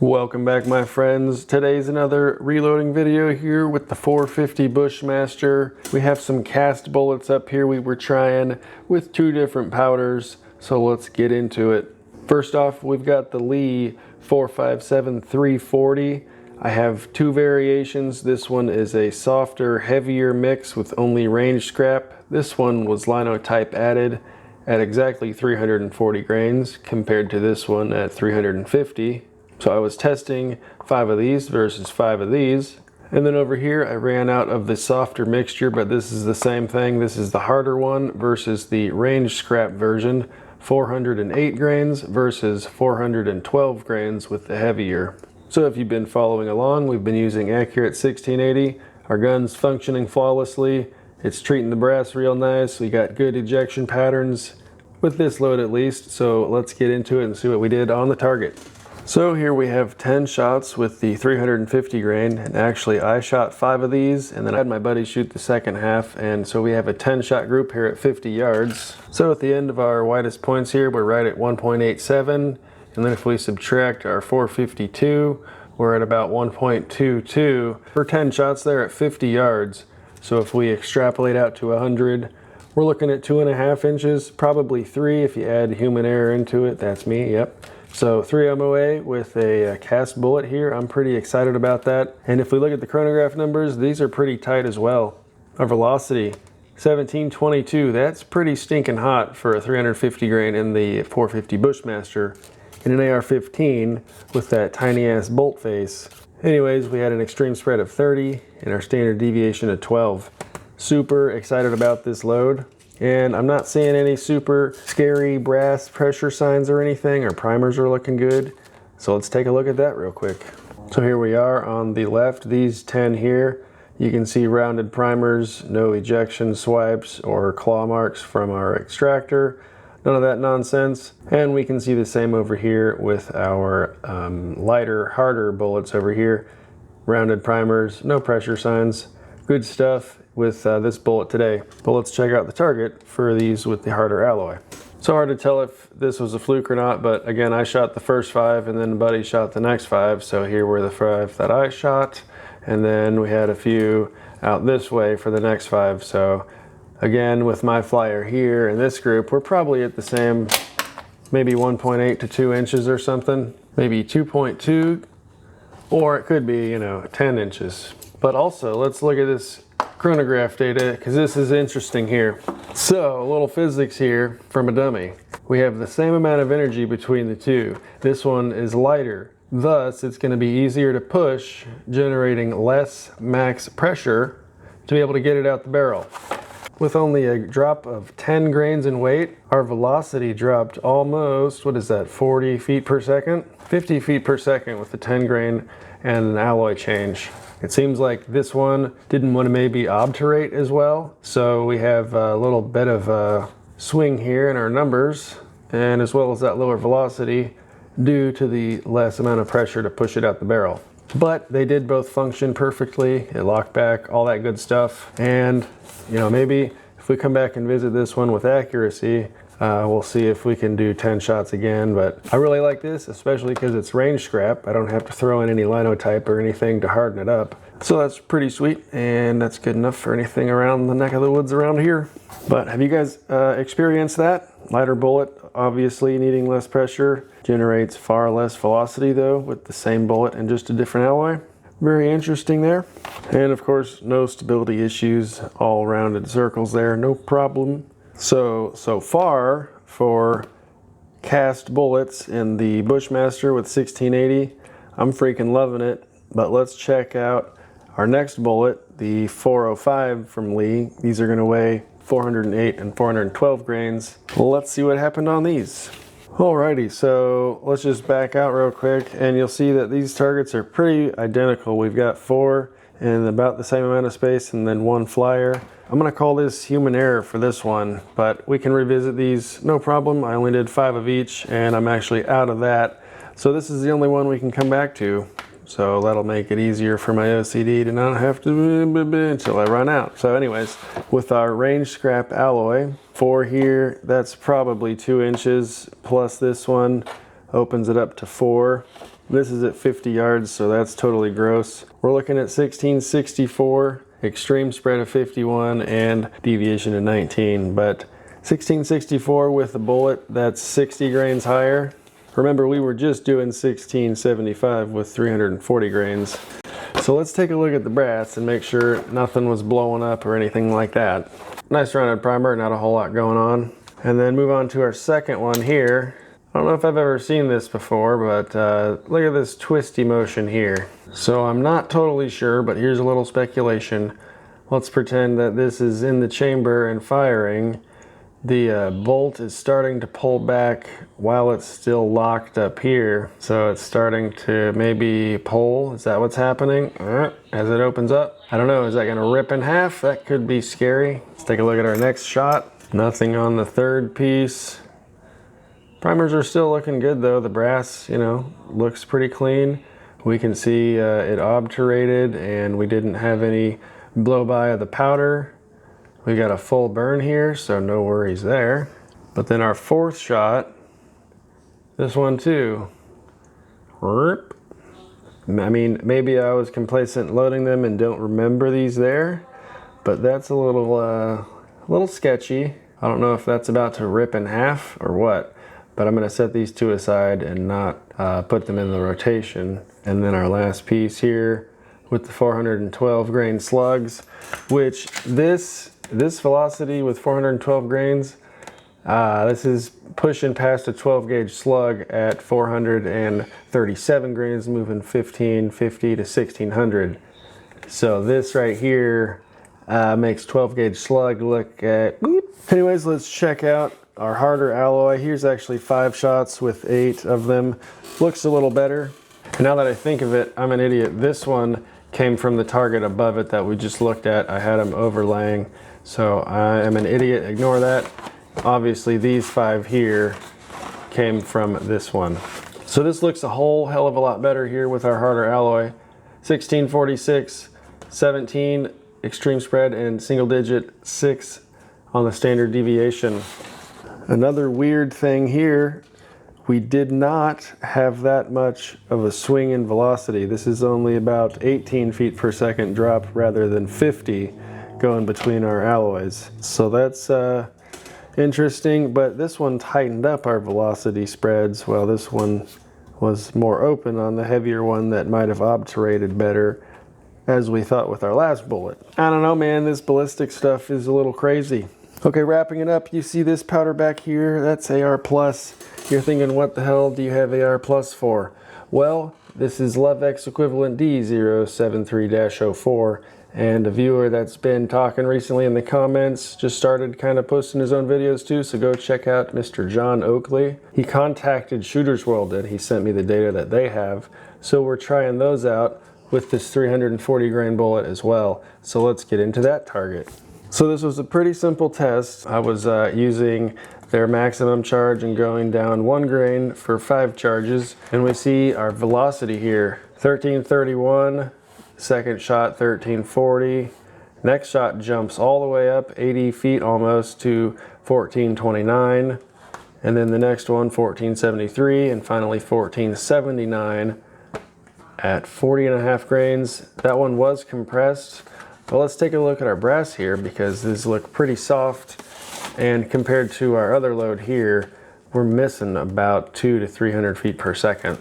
Welcome back, my friends. Today's another reloading video here with the 450 Bushmaster. We have some cast bullets up here we were trying with two different powders, so let's get into it. First off, we've got the Lee 457-340. I have two variations. This one is a softer, heavier mix with only range scrap. This one was linotype added at exactly 340 grains compared to this one at 350. So I was testing 5 of these versus 5 of these. And then over here I ran out of the softer mixture, but this is the same thing. This is the harder one versus the range scrap version. 408 grains versus 412 grains with the heavier. So if you've been following along, we've been using AA1680. Our gun's functioning flawlessly. It's treating the brass real nice. We got good ejection patterns with this load at least. So let's get into it and see what we did on the target. So here we have 10 shots with the 350 grain, and actually I shot 5 of these and then I had my buddy shoot the second half, and so we have a 10 shot group here at 50 yards. So at the end of our widest points here, we're right at 1.87, and then if we subtract our 452, we're at about 1.22 for 10 shots there at 50 yards. So if we extrapolate out to 100, we're looking at 2.5 inches, probably 3 if you add human error into it. That's me, yep. So 3 MOA with a cast bullet here. I'm pretty excited about that. And if we look at the chronograph numbers, these are pretty tight as well. Our velocity, 1722. That's pretty stinking hot for a 350 grain in the 450 Bushmaster in an AR-15 with that tiny ass bolt face. Anyways, we had an extreme spread of 30 and our standard deviation of 12. Super excited about this load. And I'm not seeing any super scary brass pressure signs or anything. Our primers are looking good. So let's take a look at that real quick. So here we are on the left, these 10 here. You can see rounded primers, no ejection swipes or claw marks from our extractor. None of that nonsense. And we can see the same over here with our lighter, harder bullets over here. Rounded primers, no pressure signs. Good stuff with this bullet today. But let's check out the target for these with the harder alloy. So hard to tell if this was a fluke or not, but again, I shot the first 5 and then Buddy shot the next 5. So here were the 5 that I shot. And then we had a few out this way for the next 5. So again, with my flyer here in this group, we're probably at the same, maybe 1.8 to 2 inches or something, maybe 2.2, or it could be, 10 inches. But also, let's look at this chronograph data, because this is interesting here. So, a little physics here from a dummy. We have the same amount of energy between the two. This one is lighter, thus it's going to be easier to push, generating less max pressure to be able to get it out the barrel. With only a drop of 10 grains in weight, our velocity dropped almost, 40 feet per second? 50 feet per second with the 10 grain and an alloy change. It seems like this one didn't want to maybe obturate as well. So we have a little bit of a swing here in our numbers, and as well as that lower velocity due to the less amount of pressure to push it out the barrel. But they did both function perfectly. It locked back, all that good stuff. And maybe if we come back and visit this one with accuracy, we'll see if we can do 10 shots again. But I really like this, especially because it's range scrap. I don't have to throw in any linotype or anything to harden it up. So that's pretty sweet, and that's good enough for anything around the neck of the woods around here. But have you guys experienced that? Lighter bullet, obviously needing less pressure, generates far less velocity though with the same bullet and just a different alloy. Very interesting there. And of course, no stability issues, all rounded circles there, no problem. So far for cast bullets in the Bushmaster with 1680, I'm freaking loving it. But let's check out our next bullet, the 405 from Lee. These are going to weigh 408 and 412 grains. Let's see what happened on these. Alrighty, so let's just back out real quick, and you'll see that these targets are pretty identical. We've got 4 in about the same amount of space and then 1 flyer. I'm gonna call this human error for this one, but we can revisit these, no problem. I only did 5 of each, and I'm actually out of that. So this is the only one we can come back to. So that'll make it easier for my OCD to not have to until I run out. So anyways, with our range scrap alloy, 4 here, that's probably 2 inches, plus this one opens it up to 4. This is at 50 yards, so that's totally gross. We're looking at 1664, extreme spread of 51, and deviation of 19. But 1664 with a bullet that's 60 grains higher. Remember, we were just doing 1675 with 340 grains. So let's take a look at the brass and make sure nothing was blowing up or anything like that. Nice rounded primer, not a whole lot going on. And then move on to our second one here. I don't know if I've ever seen this before, but look at this twisty motion here. So I'm not totally sure, but here's a little speculation. Let's pretend that this is in the chamber and firing. The bolt is starting to pull back while it's still locked up here. So it's starting to maybe pull. Is that what's happening? As it opens up? I don't know, is that gonna rip in half? That could be scary. Let's take a look at our next shot. Nothing on the third piece. Primers are still looking good though. The brass, you know, looks pretty clean. We can see it obturated and we didn't have any blow by of the powder. We got a full burn here, so no worries there. But then our fourth shot, this one too. I mean, maybe I was complacent loading them and don't remember these there, but that's a little sketchy. I don't know if that's about to rip in half or what, but I'm gonna set these two aside and not put them in the rotation. And then our last piece here with the 412 grain slugs, which this velocity with 412 grains, this is pushing past a 12 gauge slug at 437 grains, moving 1550 to 1600. So this right here makes 12 gauge slug look at, anyways, let's check out our harder alloy. Here's actually 5 shots with 8 of them. Looks a little better. And now that I think of it, I'm an idiot. This one came from the target above it that we just looked at. I had them overlaying. So I am an idiot, ignore that. Obviously these 5 here came from this one. So this looks a whole hell of a lot better here with our harder alloy. 1646, 17 extreme spread and single digit 6 on the standard deviation. Another weird thing here, we did not have that much of a swing in velocity. This is only about 18 feet per second drop rather than 50. Going between our alloys. So that's interesting, but this one tightened up our velocity spreads while this one was more open on the heavier one that might have obturated better as we thought with our last bullet. I don't know, man, this ballistic stuff is a little crazy. Okay, wrapping it up, you see this powder back here, that's AR+. You're thinking, what the hell do you have AR+ for? Well, this is Lovex equivalent D073-04. And a viewer that's been talking recently in the comments just started kind of posting his own videos too, so go check out Mr. John Oakley. He contacted Shooters World and he sent me the data that they have. So we're trying those out with this 340 grain bullet as well. So let's get into that target. So this was a pretty simple test. I was using their maximum charge and going down 1 grain for 5 charges. And we see our velocity here, 1331. Second shot 1340. Next shot jumps all the way up 80 feet almost to 1429. And then the next one 1473 and finally 1479 at 40.5 grains. That one was compressed. But let's take a look at our brass here because these look pretty soft. And compared to our other load here, we're missing about 200 to 300 feet per second.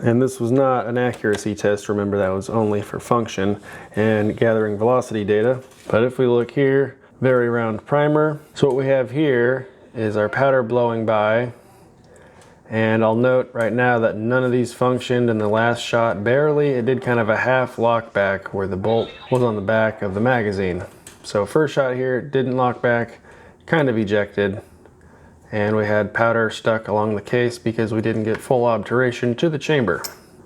And this was not an accuracy test, remember that was only for function and gathering velocity data. But if we look here, very round primer. So what we have here is our powder blowing by. And I'll note right now that none of these functioned in the last shot, barely. It did kind of a half lock back where the bolt was on the back of the magazine. So first shot here, didn't lock back, kind of ejected. And we had powder stuck along the case because we didn't get full obturation to the chamber.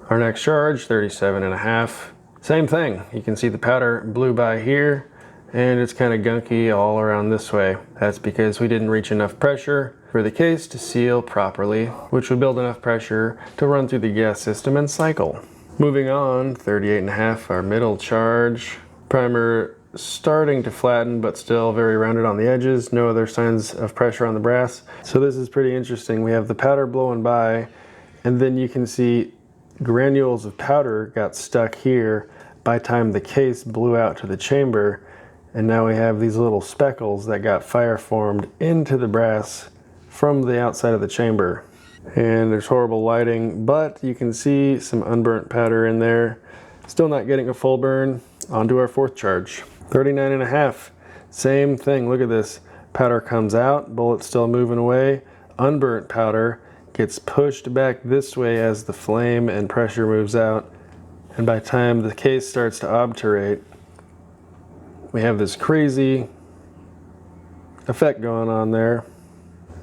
Our next charge, 37.5. Same thing, you can see the powder blew by here and it's kind of gunky all around this way. That's because we didn't reach enough pressure for the case to seal properly, which would build enough pressure to run through the gas system and cycle. Moving on, 38.5, our middle charge. Primer starting to flatten, but still very rounded on the edges. No other signs of pressure on the brass. So this is pretty interesting. We have the powder blowing by, and then you can see granules of powder got stuck here by the time the case blew out to the chamber, and now we have these little speckles that got fire formed into the brass from the outside of the chamber. And there's horrible lighting, but you can see some unburnt powder in there. Still not getting a full burn. On to our fourth charge. 39.5. Same thing, look at this. Powder comes out, bullet still moving away. Unburnt powder gets pushed back this way as the flame and pressure moves out. And by the time the case starts to obturate, we have this crazy effect going on there.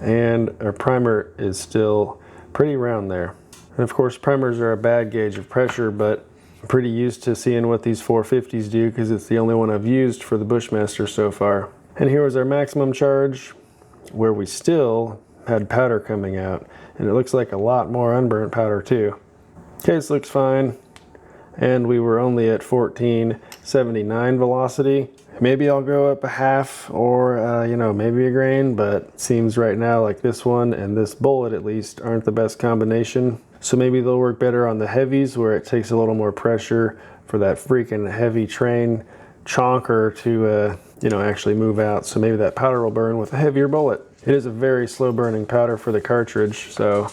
And our primer is still pretty round there. And of course, primers are a bad gauge of pressure, but I'm pretty used to seeing what these 450s do because it's the only one I've used for the Bushmaster so far. And here was our maximum charge, where we still had powder coming out, and it looks like a lot more unburnt powder too. Case looks fine, and we were only at 1479 velocity. Maybe I'll go up a half or maybe a grain, but it seems right now like this one and this bullet at least aren't the best combination. So maybe they'll work better on the heavies where it takes a little more pressure for that freaking heavy train chonker to actually move out. So maybe that powder will burn with a heavier bullet. It is a very slow burning powder for the cartridge, so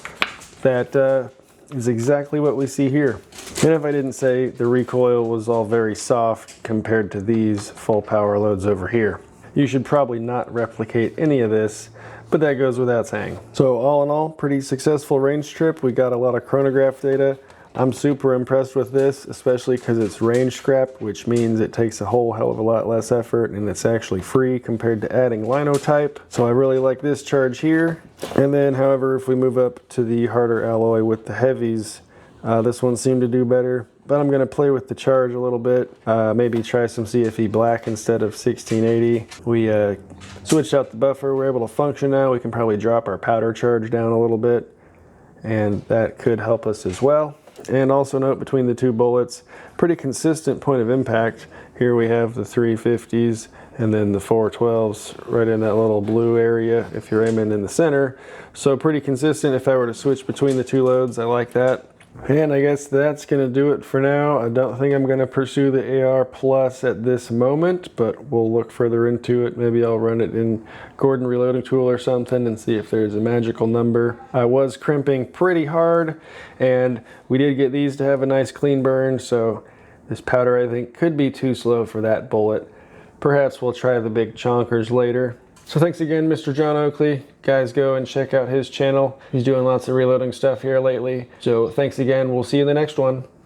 that is exactly what we see here. And if I didn't say, the recoil was all very soft compared to these full power loads over here. You should probably not replicate any of this, but that goes without saying. So all in all, pretty successful range trip. We got a lot of chronograph data. I'm super impressed with this, especially because it's range scrap, which means it takes a whole hell of a lot less effort and it's actually free compared to adding linotype. So I really like this charge here. And then, however, if we move up to the harder alloy with the heavies, this one seemed to do better. But I'm gonna play with the charge a little bit. Maybe try some CFE black instead of 1680. We switched out the buffer. We're able to function now. We can probably drop our powder charge down a little bit, and that could help us as well. And also note between the two bullets, pretty consistent point of impact. Here we have the 350s and then the 412s right in that little blue area if you're aiming in the center. So pretty consistent. If I were to switch between the two loads, I like that. And I guess that's going to do it for now. I don't think I'm going to pursue the AR Plus at this moment, but we'll look further into it. Maybe I'll run it in Gordon Reloading Tool or something and see if there's a magical number. I was crimping pretty hard, and we did get these to have a nice clean burn, so this powder I think could be too slow for that bullet. Perhaps we'll try the big chonkers later. So thanks again, Mr. John Oakley. Guys, go and check out his channel. He's doing lots of reloading stuff here lately. So thanks again. We'll see you in the next one.